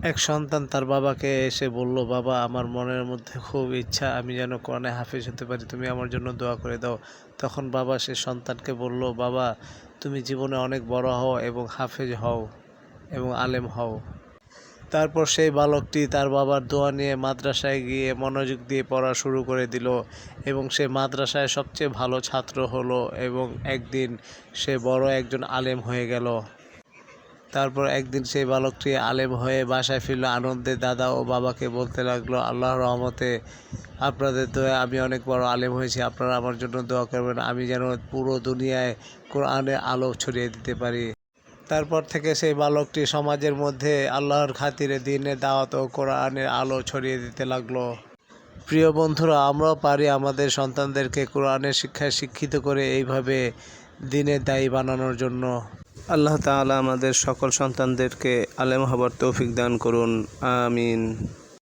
এক সন্তান তার বাবাকে এসে বলল, বাবা আমার মনের মধ্যে খুব ইচ্ছা আমি যেন কোরআনে হাফেজ হতে পারি, তুমি আমার জন্য দোয়া করে দাও। তখন বাবা সে সন্তানকে বলল, বাবা তুমি জীবনে অনেক বড় হও এবং হাফেজ হও এবং আলেম হও। তারপর সেই বালকটি তার বাবার দোয়া নিয়ে মাদ্রাসায় গিয়ে মনোযোগ দিয়ে পড়া শুরু করে দিল এবং সে মাদ্রাসায় সবচেয়ে ভালো ছাত্র হলো এবং একদিন সে বড় একজন আলেম হয়ে গেল। তারপর একদিন সেই বালকটি আলেম হয়ে বাসায় ফিরল আনন্দে। দাদা ও বাবাকে বলতে লাগলো, আল্লাহর রহমতে আপনাদের দোয়ায় আমি অনেক বড় আলেম হয়েছি, আপনারা আমার জন্য দোয়া করবেন আমি যেন পুরো দুনিয়ায় কোরআনের আলো ছড়িয়ে দিতে পারি। তারপর থেকে সেই বালকটি সমাজের মধ্যে আল্লাহর খাতিরে দ্বীনের দাওয়াত ও কোরআনের আলো ছড়িয়ে দিতে লাগলো। প্রিয় বন্ধুরা, আমরাও পারি আমাদের সন্তানদেরকে কোরআনের শিক্ষায় শিক্ষিত করে এইভাবে দ্বীনের দায়ী বানানোর জন্য। আল্লাহ তাআলা আমাদের সকল সন্তানদেরকে আলেম হবার তৌফিক দান করুন। আমিন।